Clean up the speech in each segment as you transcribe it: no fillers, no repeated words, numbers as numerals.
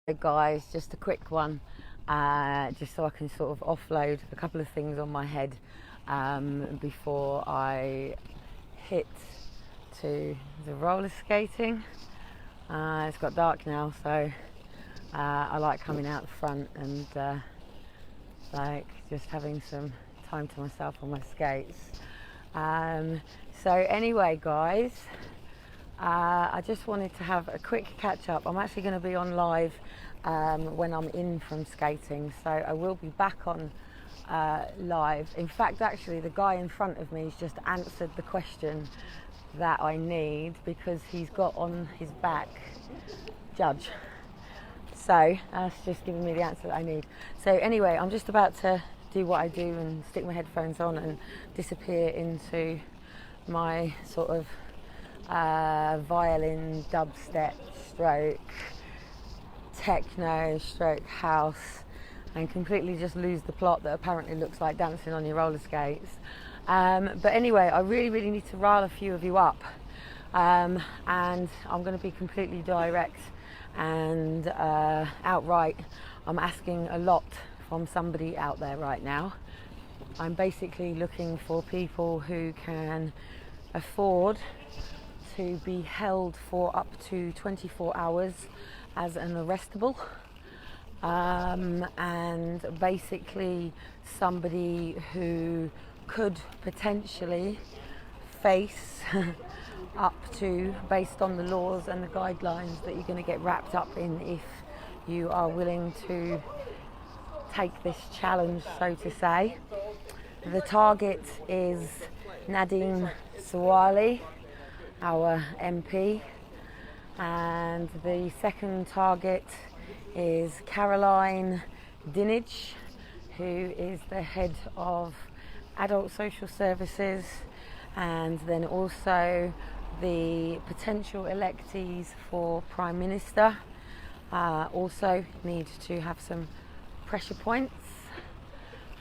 Hey guys, just a quick one, just so I can sort of offload a couple of things on my head before I hit to the roller skating. It's got dark now, so I like coming out the front and like just having some time to myself on my skates. So anyway guys, I just wanted to have a quick catch up. I'm actually going to be on live when I'm in from skating, so I will be back on live. In fact, actually the guy in front of me has just answered the question that I need, because he's got on his back judge, so that's just giving me the answer that I need. So anyway, I'm just about to do what I do and stick my headphones on and disappear into my sort of violin dubstep stroke techno stroke house, and completely just lose the plot that apparently looks like dancing on your roller skates. But anyway, I really need to rile a few of you up, and I'm going to be completely direct and outright. I'm asking a lot from somebody out there right now. I'm basically looking for people who can afford to be held for up to 24 hours as an arrestable, and basically somebody who could potentially face up to, based on the laws and the guidelines that you're going to get wrapped up in if you are willing to take this challenge, so to say. The target is Nadim Sawali, our MP, and the second target is Caroline Dinage, who is the head of adult social services, and then also the potential electees for Prime Minister also need to have some pressure points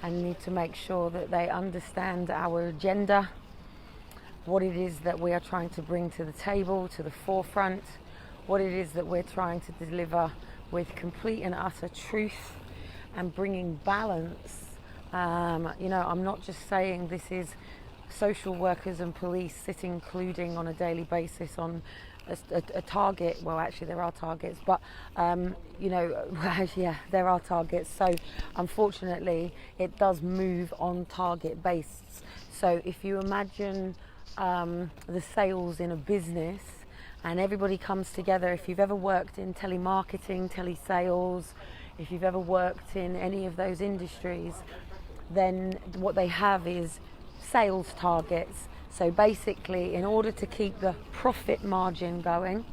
and need to make sure that they understand our agenda, what it is that we are trying to bring to the table, to the forefront, what it is that we're trying to deliver with complete and utter truth and bringing balance. I'm not just saying this is social workers and police sitting colluding on a daily basis on a target. Well, actually there are targets, but yeah, there are targets. So unfortunately it does move on target basis. So if you imagine the sales in a business and everybody comes together, if you've ever worked in telemarketing, telesales, if you've ever worked in any of those industries, then what they have is sales targets. So basically, in order to keep the profit margin going,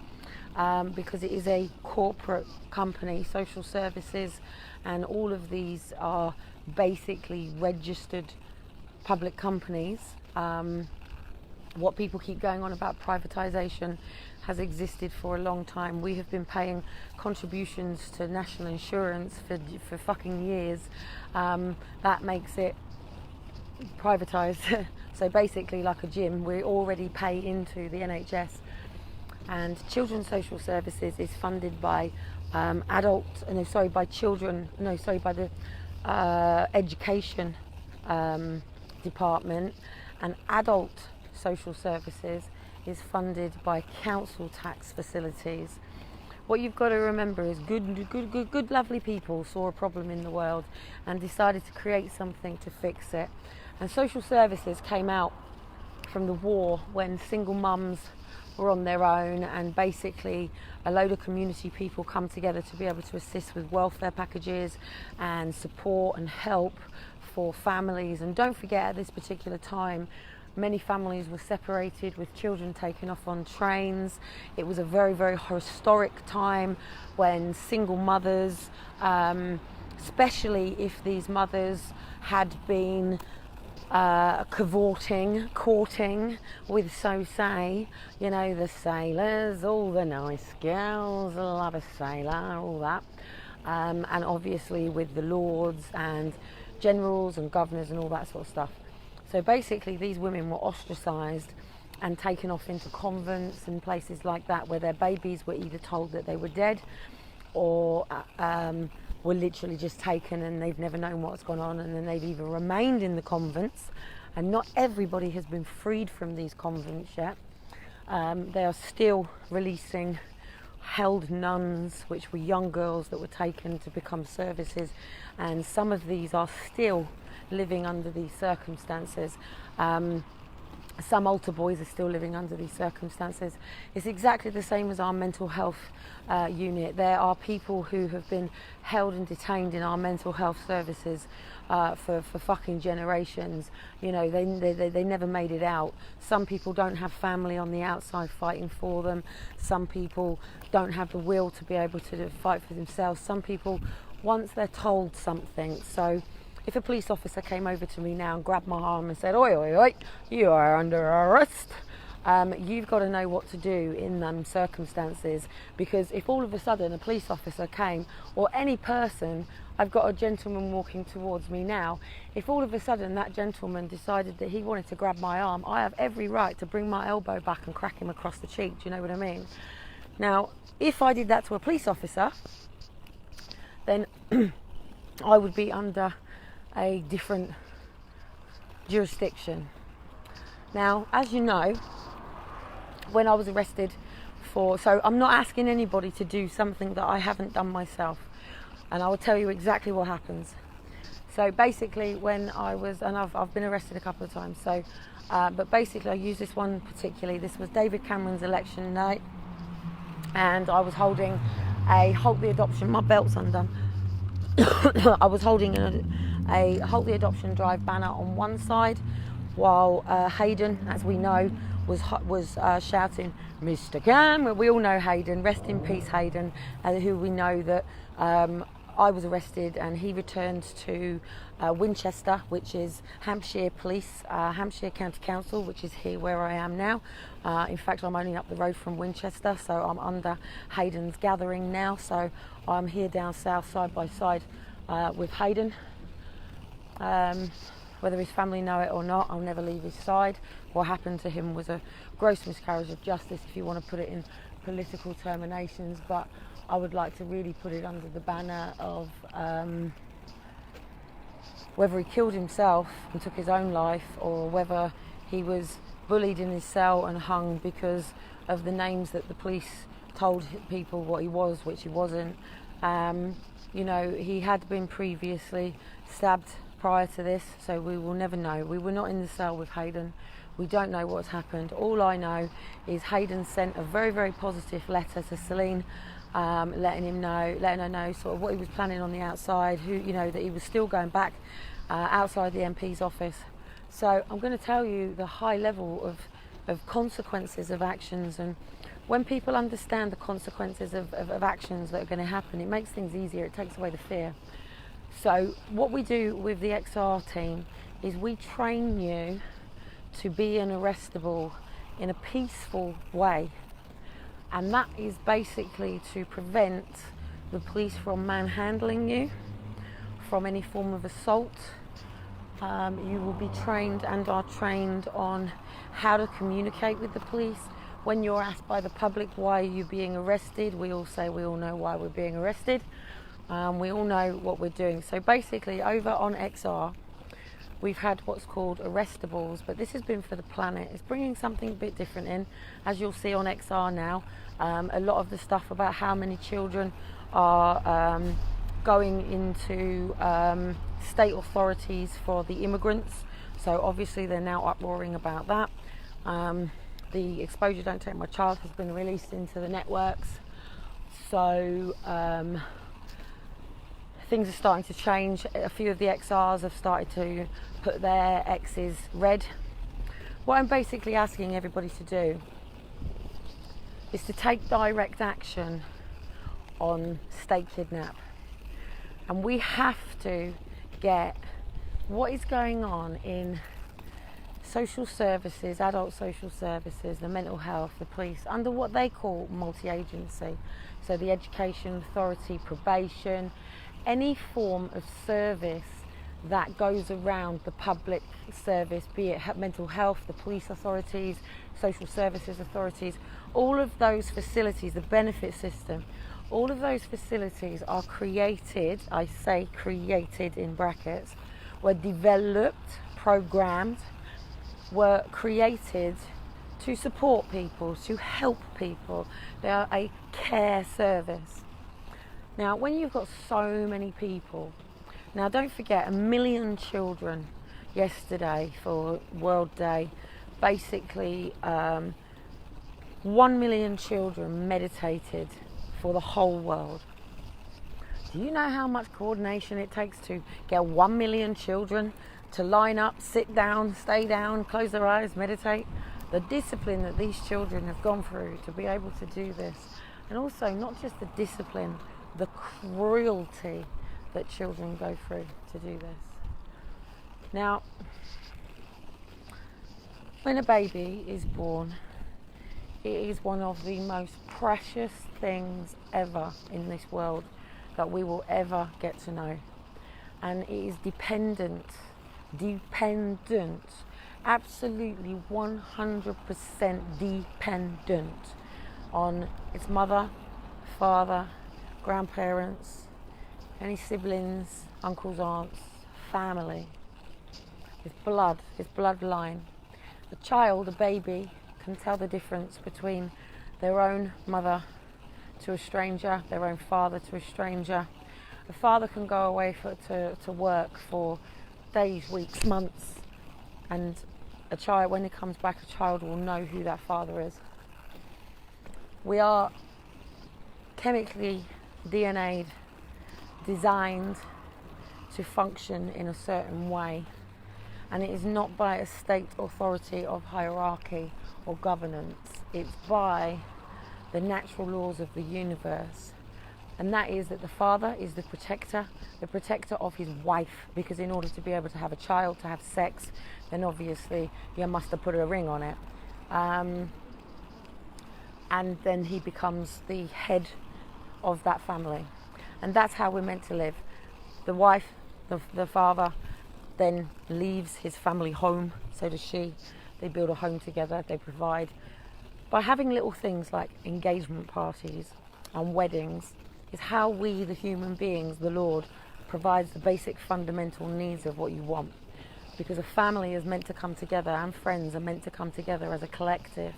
because it is a corporate company, social services, and all of these are basically registered public companies. What people keep going on about privatisation has existed for a long time. We have been paying contributions to national insurance for fucking years. That makes it privatised. So basically, like a gym, we already pay into the NHS. And children's social services is funded by by the education department, and adult social services is funded by council tax facilities. What you've got to remember is good lovely people saw a problem in the world and decided to create something to fix it. And social services came out from the war when single mums were on their own, and basically a load of community people come together to be able to assist with welfare packages and support and help for families. And don't forget, at this particular time, many families were separated with children taken off on trains. It was a very historic time when single mothers, especially if these mothers had been courting with, so say, the sailors, all the nice girls, love a sailor, all that, and obviously with the lords and generals and governors and all that sort of stuff. So basically these women were ostracised and taken off into convents and places like that, where their babies were either told that they were dead or were literally just taken and they've never known what's gone on, and then they've either remained in the convents, and not everybody has been freed from these convents yet. They are still releasing held nuns, which were young girls that were taken to become services, and some of these are still living under these circumstances. Some altar boys are still living under these circumstances. It's exactly the same as our mental health unit. There are people who have been held and detained in our mental health services for fucking generations. You know, they never made it out. Some people don't have family on the outside fighting for them. Some people don't have the will to be able to fight for themselves. Some people, once they're told something, so if a police officer came over to me now and grabbed my arm and said, "Oi, oi, oi, you are under arrest," you've got to know what to do in them circumstances, because if all of a sudden a police officer came, or any person, I've got a gentleman walking towards me now, if all of a sudden that gentleman decided that he wanted to grab my arm, I have every right to bring my elbow back and crack him across the cheek. Do you know what I mean? Now, if I did that to a police officer, then I would be under a different jurisdiction. Now, as you know, when I was arrested so I'm not asking anybody to do something that I haven't done myself, and I will tell you exactly what happens. So basically, when I was, and I've been arrested a couple of times, so but basically I use this one particularly. This was David Cameron's election night, and I was holding a HALT the Adoption, my belt's undone. I was holding a HALT the Adoption Drive banner on one side, while Hayden, as we know, was shouting, "Mr. Cam." We all know Hayden, rest in peace Hayden, who we know that I was arrested, and he returned to Winchester, which is Hampshire Police, Hampshire County Council, which is here where I am now. In fact, I'm only up the road from Winchester, so I'm under Hayden's gathering now, so I'm here down south side by side with Hayden. Whether his family know it or not, I'll never leave his side. What happened to him was a gross miscarriage of justice, if you want to put it in political terminations, but I would like to really put it under the banner of whether he killed himself and took his own life, or whether he was bullied in his cell and hung because of the names that the police told people what he was, which he wasn't. You know, he had been previously stabbed prior to this, so we will never know. We were not in the cell with Hayden. We don't know what's happened. All I know is Hayden sent a very, very positive letter to Celine, letting her know sort of what he was planning on the outside, that he was still going back outside the MP's office. So I'm going to tell you the high level of consequences of actions, and when people understand the consequences of actions that are going to happen, it makes things easier, it takes away the fear. So what we do with the XR team is we train you to be an arrestable in a peaceful way, and that is basically to prevent the police from manhandling you, from any form of assault. You will be trained and are trained on how to communicate with the police. When you're asked by the public, why are you being arrested, we all say we all know why we're being arrested. We all know what we're doing. So basically, over on XR, we've had what's called arrestables, but this has been for the planet. It's bringing something a bit different in, as you'll see on XR now. A lot of the stuff about how many children are going into state authorities for the immigrants. So obviously they're now uproaring about that. The Exposure Don't Take My Child has been released into the networks. So things are starting to change. A few of the XRs have started to put their X's red. What I'm basically asking everybody to do is to take direct action on state kidnap. And we have to get what is going on in social services, adult social services, the mental health, the police, under what they call multi-agency. So the Education Authority, probation, any form of service that goes around the public service, be it mental health, the police authorities, social services authorities, all of those facilities, the benefit system, All of those facilities are created, I say created in brackets, were developed, programmed, were created to support people, to help people. They are a care service. Now, when you've got so many people, now don't forget 1 million children yesterday for World Day, basically 1 million children meditated for the whole world. Do you know how much coordination it takes to get 1 million children to line up, sit down, stay down, close their eyes, meditate? The discipline that these children have gone through to be able to do this. And also not just the discipline, the cruelty that children go through to do this. Now, when a baby is born, it is one of the most precious things ever in this world that we will ever get to know. And it is dependent, absolutely 100% dependent on its mother, father, grandparents, any siblings, uncles, aunts, family, its blood, its bloodline. The child, the baby, can tell the difference between their own mother to a stranger, their own father to a stranger. The father can go away to work for days, weeks, months, and a child, when he comes back, a child will know who that father is. We are chemically DNA'd, designed to function in a certain way, and it is not by a state authority of hierarchy or governance. It's by the natural laws of the universe, and that is that the father is the protector of his wife, because in order to be able to have a child, to have sex, then obviously you must have put a ring on it, and then he becomes the head of that family, and that's how we're meant to live. The wife, the father, then leaves his family home, so does she. They build a home together, they provide. By having little things like engagement parties and weddings is how we, the human beings, the Lord, provides the basic fundamental needs of what you want. Because a family is meant to come together, and friends are meant to come together as a collective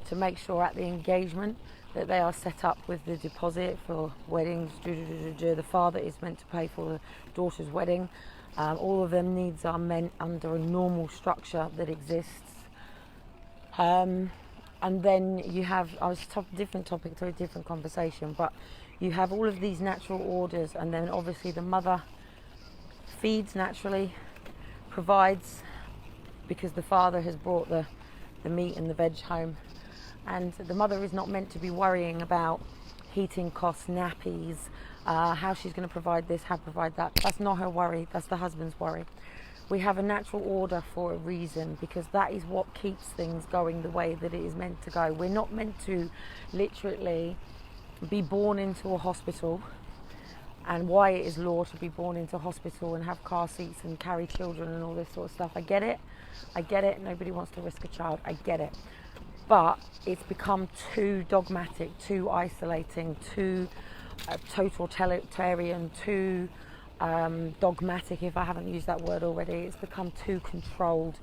to make sure at the engagement that they are set up with the deposit for weddings. The father is meant to pay for the daughter's wedding. All of them needs are meant under a normal structure that exists. And then you have, different topic to a different conversation, but you have all of these natural orders, and then obviously the mother feeds naturally, provides, because the father has brought the meat and the veg home, and the mother is not meant to be worrying about heating costs, nappies, how she's going to provide this, how to provide that. That's not her worry, that's the husband's worry. We have a natural order for a reason, because that is what keeps things going the way that it is meant to go. We're not meant to literally be born into a hospital, and why it is law to be born into a hospital and have car seats and carry children and all this sort of stuff. I get it, nobody wants to risk a child, I get it. But it's become too dogmatic, too isolating, too totalitarian, too dogmatic, if I haven't used that word already. It's become too controlled.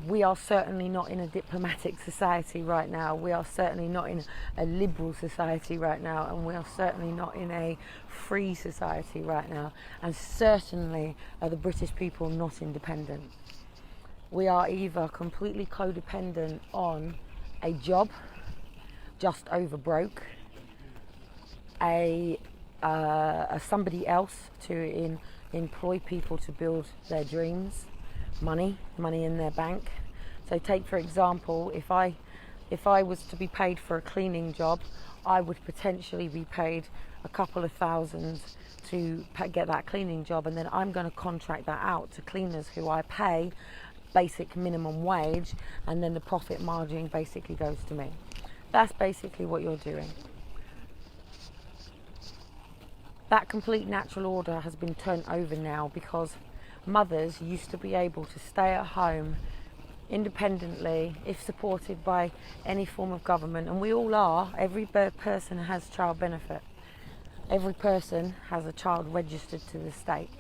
We are certainly not in a diplomatic society right now. We are certainly not in a liberal society right now, and we are certainly not in a free society right now, and certainly are the British people not independent. We are either completely codependent on a job, just over broke, somebody else to employ people to build their dreams, money in their bank. So take, for example, if I was to be paid for a cleaning job, I would potentially be paid a couple of thousand to get that cleaning job, and then I'm going to contract that out to cleaners who I pay basic minimum wage, and then the profit margin basically goes to me. That's basically what you're doing. That complete natural order has been turned over now, because mothers used to be able to stay at home independently if supported by any form of government, and we all are. Every person has child benefit, Every person has a child registered to the state.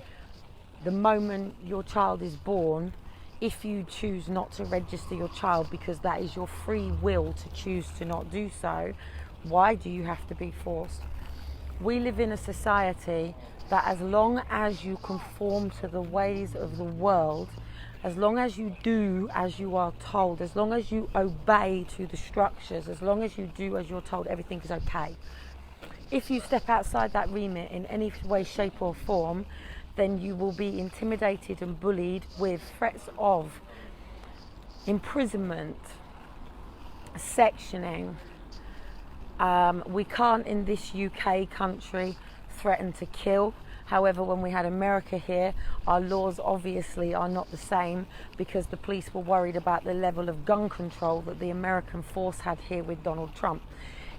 The moment your child is born, if you choose not to register your child because that is your free will to choose to not do so, why do you have to be forced? We live in a society that as long as you conform to the ways of the world, as long as you do as you are told, as long as you obey to the structures, as long as you do as you're told, everything is okay. If you step outside that remit in any way, shape or form, then you will be intimidated and bullied with threats of imprisonment, sectioning. We can't in this UK country threaten to kill. However, when we had America here, our laws obviously are not the same because the police were worried about the level of gun control that the American force had here with Donald Trump.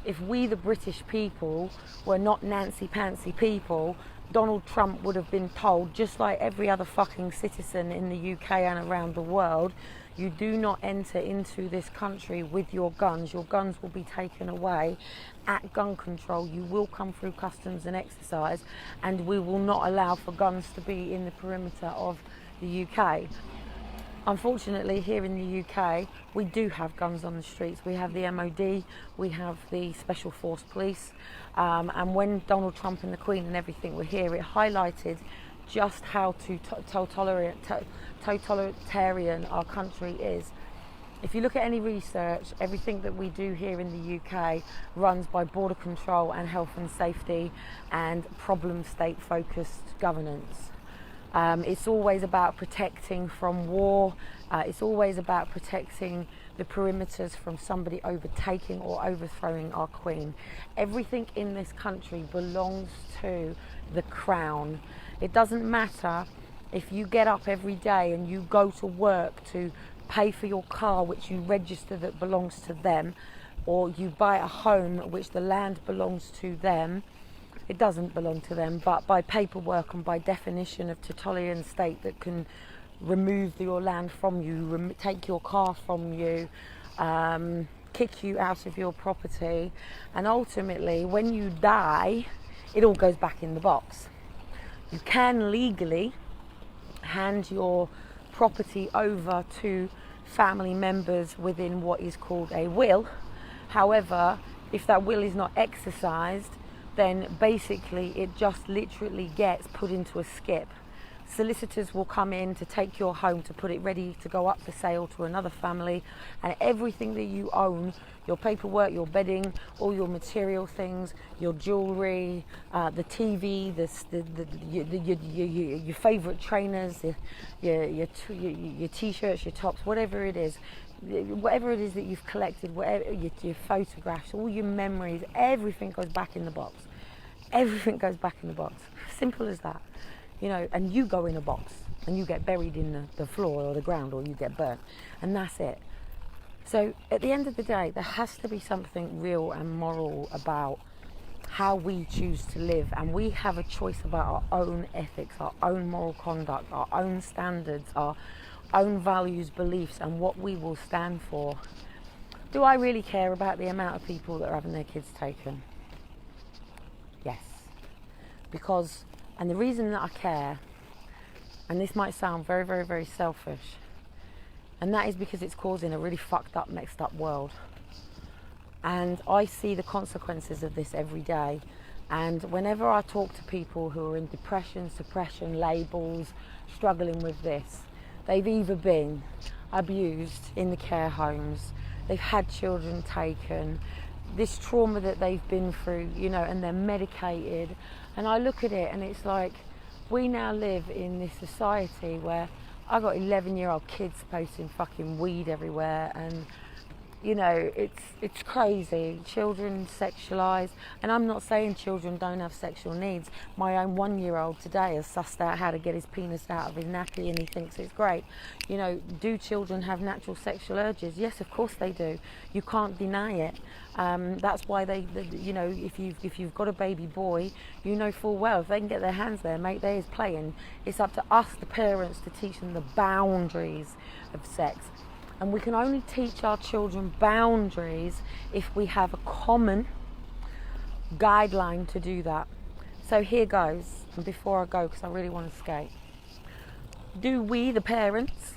If we, the British people, were not Nancy-pantsy people, Donald Trump would have been told, just like every other fucking citizen in the UK and around the world, you do not enter into this country with your guns. Your guns will be taken away at gun control. You will come through customs and exercise, and we will not allow for guns to be in the perimeter of the UK. Unfortunately, here in the UK, we do have guns on the streets. We have the MOD, we have the Special Force Police, and when Donald Trump and the Queen and everything were here, it highlighted just how totalitarian our country is. If you look at any research, everything that we do here in the UK runs by border control and health and safety and problem state focused governance. It's always about protecting from war. It's always about protecting the perimeters from somebody overtaking or overthrowing our Queen. Everything in this country belongs to the Crown. It doesn't matter if you get up every day and you go to work to pay for your car, which you register that belongs to them, or you buy a home which the land belongs to them. It doesn't belong to them, but by paperwork and by definition of totalitarian state that can remove your land from you, take your car from you, kick you out of your property, and ultimately when you die, it all goes back in the box. You can legally hand your property over to family members within what is called a will. However, if that will is not exercised, then basically it just literally gets put into a skip. Solicitors will come in to take your home to put it ready to go up for sale to another family, and everything that you own, your paperwork, your bedding, all your material things, your jewellery, the TV, your favourite trainers, your t-shirts, your tops, whatever it is that you've collected, whatever your photographs, all your memories, everything goes back in the box. Everything goes back in the box. Simple as that. You know, and you go in a box and you get buried in the floor or the ground, or you get burnt, and that's it. So at the end of the day, there has to be something real and moral about how we choose to live, and we have a choice about our own ethics, our own moral conduct, our own standards, our own values, beliefs, and what we will stand for. Do I really care about the amount of people that are having their kids taken? Yes. Because, and the reason that I care, and this might sound very, very, very selfish, and that is because it's causing a really fucked up, mixed up world. And I see the consequences of this every day. And whenever I talk to people who are in depression, suppression, labels, struggling with this, they've either been abused in the care homes, they've had children taken, this trauma that they've been through, you know, and they're medicated. And I look at it and it's like, we now live in this society where I got 11-year-old kids posting fucking weed everywhere, and you know, it's crazy. Children sexualised, and I'm not saying children don't have sexual needs. My own 1-year-old today has sussed out how to get his penis out of his nappy, and he thinks it's great. You know, do children have natural sexual urges? Yes, of course they do. You can't deny it. That's why they you know, if you've got a baby boy, you know full well if they can get their hands there, mate, they is playing. It's up to us, the parents, to teach them the boundaries of sex. And we can only teach our children boundaries if we have a common guideline to do that. So here goes, and before I go, because I really want to skate, do we, the parents,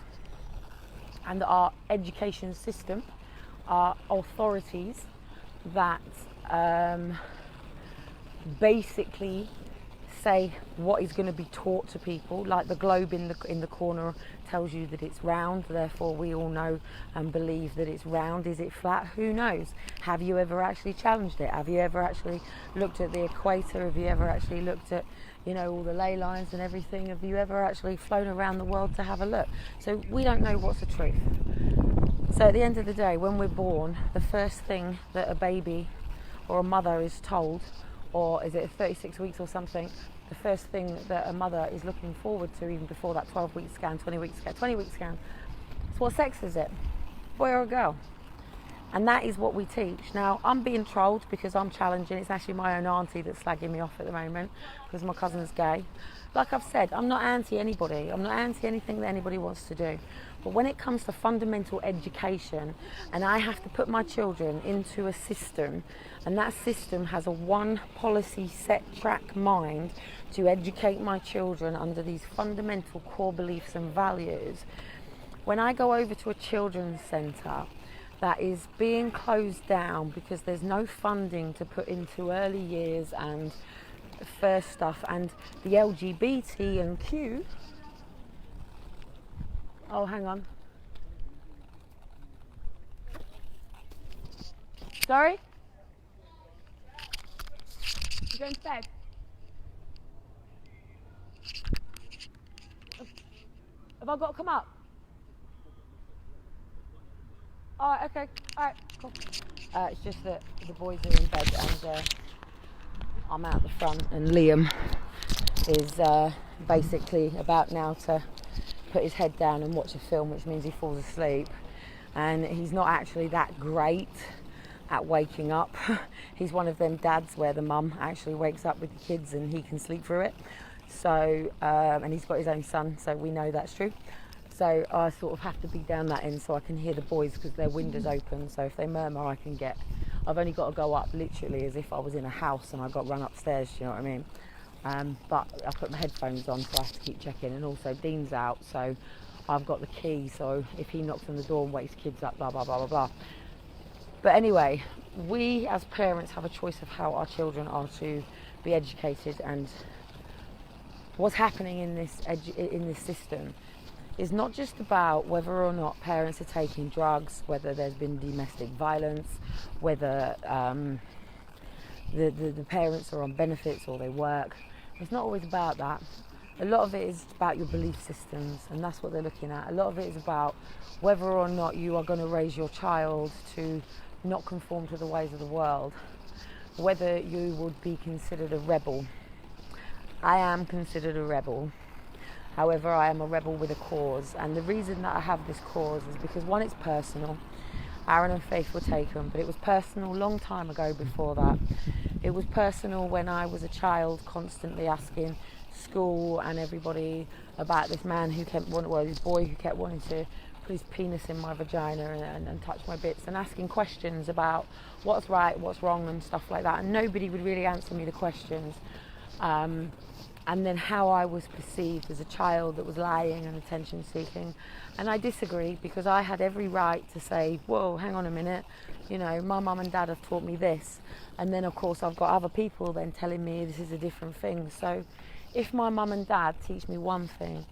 and our education system, our authorities that basically say what is going to be taught to people, like the globe in the corner tells you that it's round, therefore we all know and believe that it's round. Is it flat? Who knows? Have you ever actually challenged it? Have you ever actually looked at the equator? Have you ever actually looked at, you know, all the ley lines and everything? Have you ever actually flown around the world to have a look? So we don't know what's the truth. So at the end of the day, when we're born, the first thing that a baby or a mother is told, or is it 36 weeks or something, the first thing that a mother is looking forward to, even before that 12-week scan, 20-week scan, is what sex is it? Boy or a girl? And that is what we teach. Now, I'm being trolled because I'm challenging. It's actually my own auntie that's slagging me off at the moment because my cousin's gay. Like I've said, I'm not anti anybody. I'm not anti anything that anybody wants to do. But when it comes to fundamental education, and I have to put my children into a system, and that system has a one policy set track mind to educate my children under these fundamental core beliefs and values, when I go over to a children's centre that is being closed down because there's no funding to put into early years and first stuff, and the LGBT and Q. Oh, hang on. Sorry? You going to bed? Have I got to come up? Alright, okay. Alright, cool. It's just that the boys are in bed and I'm out the front, and Liam is basically about now to put his head down and watch a film, which means he falls asleep. And he's not actually that great at waking up. He's one of them dads where the mum actually wakes up with the kids and he can sleep through it. So, and he's got his own son, so we know that's true. So I sort of have to be down that end so I can hear the boys because their window's open. So if they murmur, I've only got to go up literally as if I was in a house and I got run upstairs, you know what I mean? But I put my headphones on, so I have to keep checking. And also Dean's out, so I've got the key. So if he knocks on the door and wakes kids up, blah, blah, blah, blah, blah. But anyway, we as parents have a choice of how our children are to be educated, and what's happening in this system is not just about whether or not parents are taking drugs, whether there's been domestic violence, whether the parents are on benefits or they work. It's not always about that. A lot of it is about your belief systems, and that's what they're looking at. A lot of it is about whether or not you are going to raise your child to not conform to the ways of the world, whether you would be considered a rebel. I am considered a rebel. However, I am a rebel with a cause, and the reason that I have this cause is because, one, it's personal. Aaron and Faith were taken, but it was personal a long time ago before that. It was personal when I was a child, constantly asking school and everybody about this man who kept wanting, well, this boy who kept wanting to put his penis in my vagina and touch my bits, and asking questions about what's right, what's wrong and stuff like that, and nobody would really answer me the questions. And then how I was perceived as a child that was lying and attention seeking. And I disagree, because I had every right to say, whoa, hang on a minute, you know, my mum and dad have taught me this. And then of course I've got other people then telling me this is a different thing. So if my mum and dad teach me one thing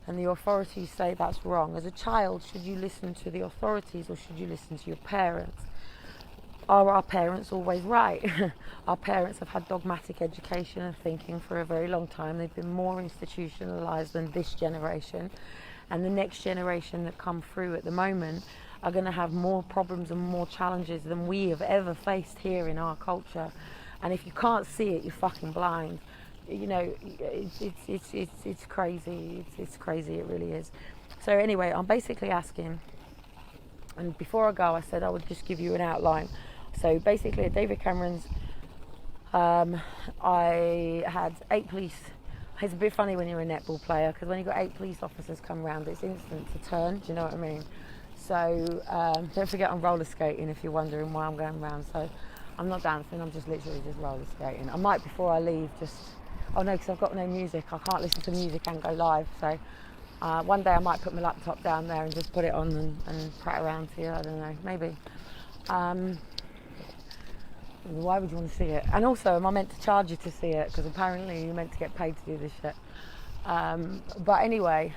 and the authorities say that's wrong, as a child, should you listen to the authorities or should you listen to your parents? Are our parents always right? Our parents have had dogmatic education and thinking for a very long time. They've been more institutionalised than this generation. And the next generation that come through at the moment are going to have more problems and more challenges than we have ever faced here in our culture. And if you can't see it, you're fucking blind. You know, it's crazy. It's crazy, it really is. So anyway, I'm basically asking, and before I go, I said I would just give you an outline. So basically at David Cameron's, I had 8 police. It's a bit funny when you're a netball player, because when you've got 8 police officers come around, it's instant to turn, do you know what I mean? So don't forget I'm roller skating if you're wondering why I'm going around. So I'm not dancing, I'm just literally just roller skating. I might, before I leave, just Oh no, because I've got no music. I can't listen to music and go live. So one day I might put my laptop down there and just put it on and prat around to you. I don't know, maybe. Why would you want to see it? And also, am I meant to charge you to see it? Because apparently you're meant to get paid to do this shit. But anyway,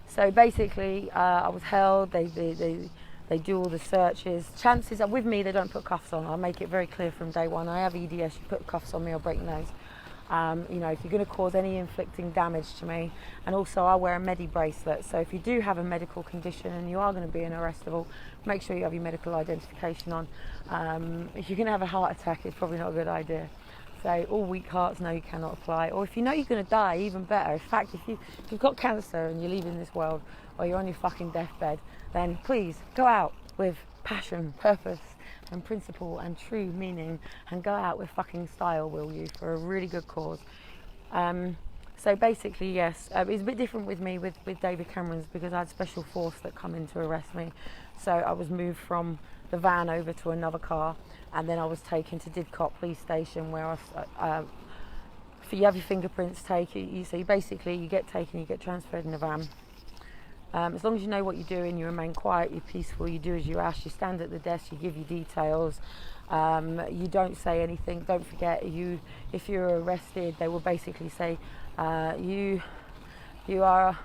so basically I was held. They do all the searches. Chances are, with me, they don't put cuffs on. I'll make it very clear from day one. I have EDS. You put cuffs on me, I'll break your nose. You know, if you're going to cause any inflicting damage to me, and also I wear a Medi bracelet, so if you do have a medical condition and you are going to be arrestable, make sure you have your medical identification on. If you're going to have a heart attack, it's probably not a good idea. So all weak hearts, no, you cannot apply. Or if you know you're going to die, even better. In fact, if you've got cancer and you're leaving this world, or you're on your fucking deathbed, then please go out with passion, purpose and principle and true meaning, and go out with fucking style, will you, for a really good cause. So basically, yes, it's a bit different with me with David Cameron's, because I had special force that come in to arrest me. So I was moved from the van over to another car, and then I was taken to Didcot police station, where you have your fingerprints taken. So you get taken, you get transferred in a van. As long as you know what you're doing, you remain quiet, you're peaceful, you do as you're asked, you stand at the desk, you give your details, you don't say anything. Don't forget, if you're arrested, they will basically say you are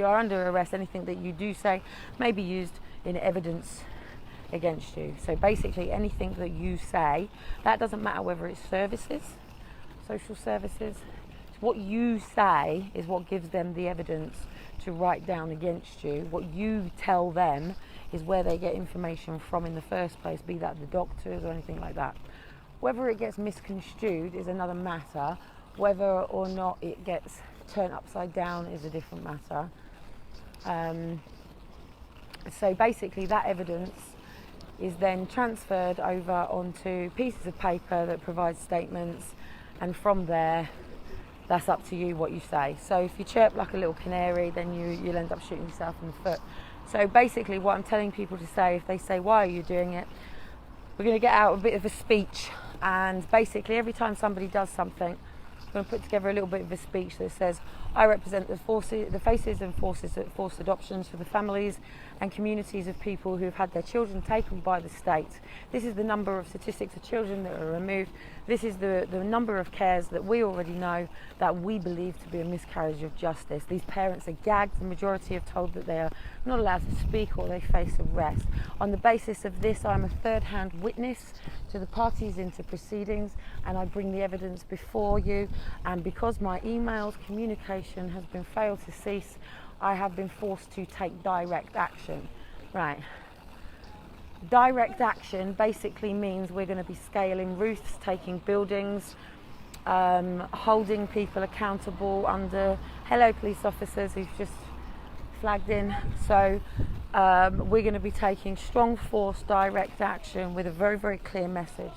under arrest. Anything that you do say may be used in evidence against you. So basically, anything that you say, that doesn't matter whether it's social services, what you say is what gives them the evidence to write down against you. What you tell them is where they get information from in the first place, be that the doctors or anything like that. Whether it gets misconstrued is another matter. Whether or not it gets turned upside down is a different matter. So basically, that evidence is then transferred over onto pieces of paper that provide statements, and from there, that's up to you what you say. So if you chirp like a little canary, then you'll end up shooting yourself in the foot. So basically, what I'm telling people to say, if they say, why are you doing it? We're going to get out a bit of a speech, and basically every time somebody does something, I'm going to put together a little bit of a speech that says, I represent the faces and forced adoptions for the families and communities of people who have had their children taken by the state. This is the number of statistics of children that are removed. This is the number of cares that we already know that we believe to be a miscarriage of justice. These parents are gagged. The majority are told that they are not allowed to speak or they face arrest. On the basis of this, I'm a third-hand witness to the parties into proceedings, and I bring the evidence before you. And because my emails communication has been failed to cease, I have been forced to take direct action. Right. Direct action basically means we're going to be scaling roofs, taking buildings, holding people accountable under, hello police officers who've just flagged in. So we're going to be taking strong force, direct action with a very, very clear message.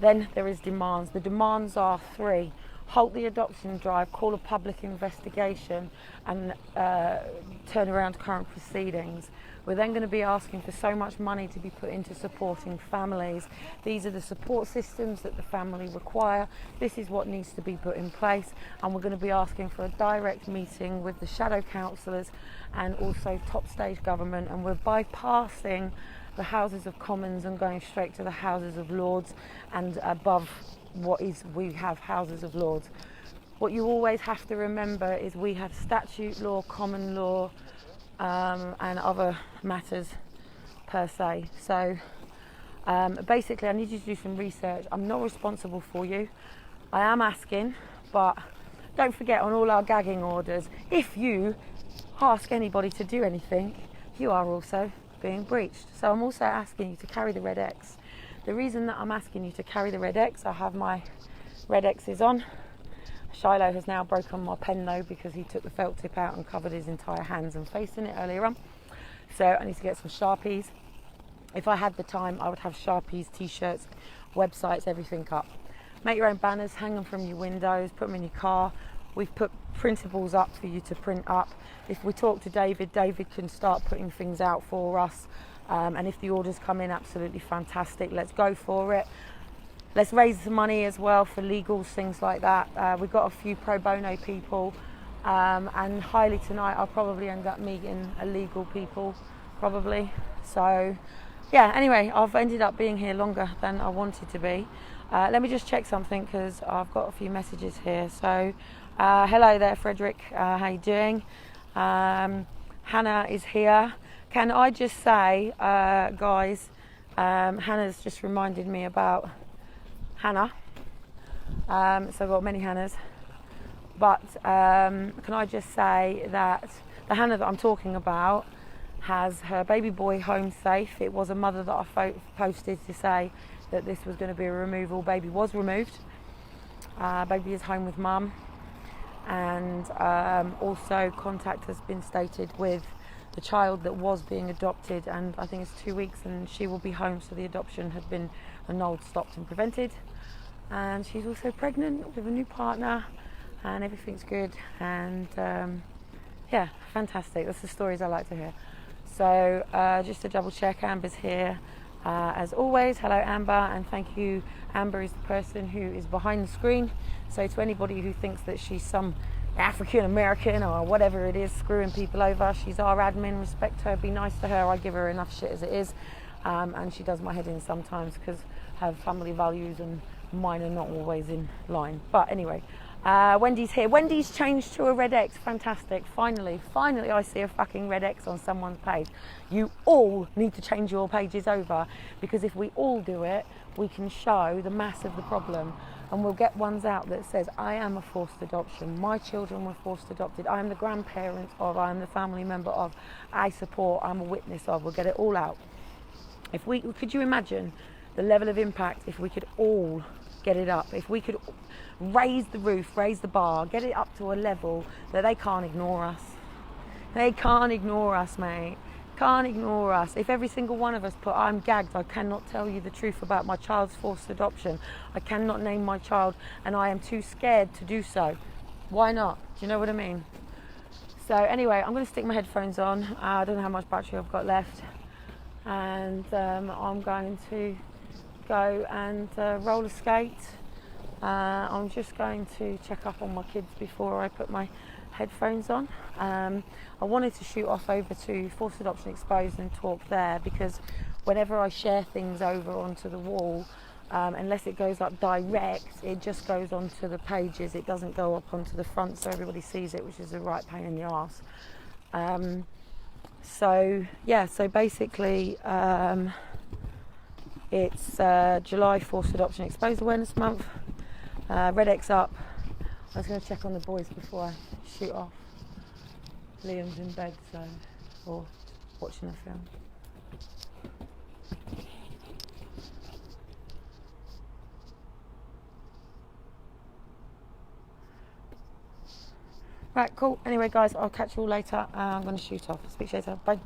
Then there is demands. The demands are three. Halt the adoption drive, call a public investigation, and turn around current proceedings. We're then going to be asking for so much money to be put into supporting families. These are the support systems that the family require. This is what needs to be put in place, and we're going to be asking for a direct meeting with the shadow councillors and also top stage government, and we're bypassing the Houses of Commons and going straight to the Houses of Lords, and above we have Houses of Lords. What you always have to remember is we have statute law, common law, and other matters per se. So basically, I need you to do some research. I'm not responsible for you. I am asking, but don't forget, on all our gagging orders, if you ask anybody to do anything, you are also being breached. So I'm also asking you to carry the red X. The reason that I'm asking you to carry the red X, I have my red X's on. Shiloh has now broken my pen though, because he took the felt tip out and covered his entire hands and face in it earlier on. So I need to get some Sharpies. If I had the time, I would have Sharpies, t-shirts, websites, everything up. Make your own banners, hang them from your windows, put them in your car. We've put printables up for you to print up. If we talk to David, David can start putting things out for us. And if the orders come in, absolutely fantastic. Let's go for it. let's raise some money as well for legals, things like that. We've got a few pro bono people, and highly tonight I'll probably end up meeting illegal people, probably. So yeah, anyway, I've ended up being here longer than I wanted to be. Let me just check something because I've got a few messages here. So hello there, Frederick, how you doing? Hannah is here. Can I just say, guys, Hannah's just reminded me about Hannah. So I've got many Hannahs. But can I just say that the Hannah that I'm talking about has her baby boy home safe. It was a mother that I posted to say that this was going to be a removal. Baby was removed. Baby is home with mum. And also contact has been stated with the child that was being adopted, and I think it's 2 weeks and she will be home, so the adoption had been annulled, stopped and prevented. And she's also pregnant with a new partner and everything's good, and yeah, fantastic. That's the stories I like to hear. So just to double check, Amber's here as always. Hello Amber, and thank you. Amber is the person who is behind the screen, so to anybody who thinks that she's some African American or whatever it is screwing people over, she's our admin. Respect her, be nice to her. I give her enough shit as it is, and she does my head in sometimes because her family values and mine are not always in line. But anyway, Wendy's here. Wendy's changed to a red X. Fantastic. Finally I see a fucking red X on someone's page. You all need to change your pages over, because if we all do it, we can show the mass of the problem, and we'll get ones out that says, I am a forced adoption, my children were forced adopted, I am the grandparent of, I am the family member of, I support, I'm a witness of. We'll get it all out. Could you imagine the level of impact if we could all get it up, if we could raise the roof, raise the bar, get it up to a level that they can't ignore us. They can't ignore us, mate. Can't ignore us. If every single one of us put, I'm gagged, I cannot tell you the truth about my child's forced adoption, I cannot name my child, and I am too scared to do so. Why not? Do you know what I mean? So anyway, I'm going to stick my headphones on. I don't know how much battery I've got left, and I'm going to go and roller skate. I'm just going to check up on my kids before I put my headphones on. I wanted to shoot off over to Forced Adoption Exposed and talk there, because whenever I share things over onto the wall, unless it goes up direct, it just goes onto the pages. It doesn't go up onto the front so everybody sees it, which is a right pain in the arse. So yeah, so basically it's July Forced Adoption Exposed Awareness Month. Red X up. I was going to check on the boys before I shoot off. Liam's in bed, so, or watching a film. Right, cool. Anyway, guys, I'll catch you all later. I'm going to shoot off. Speak to you later. Bye.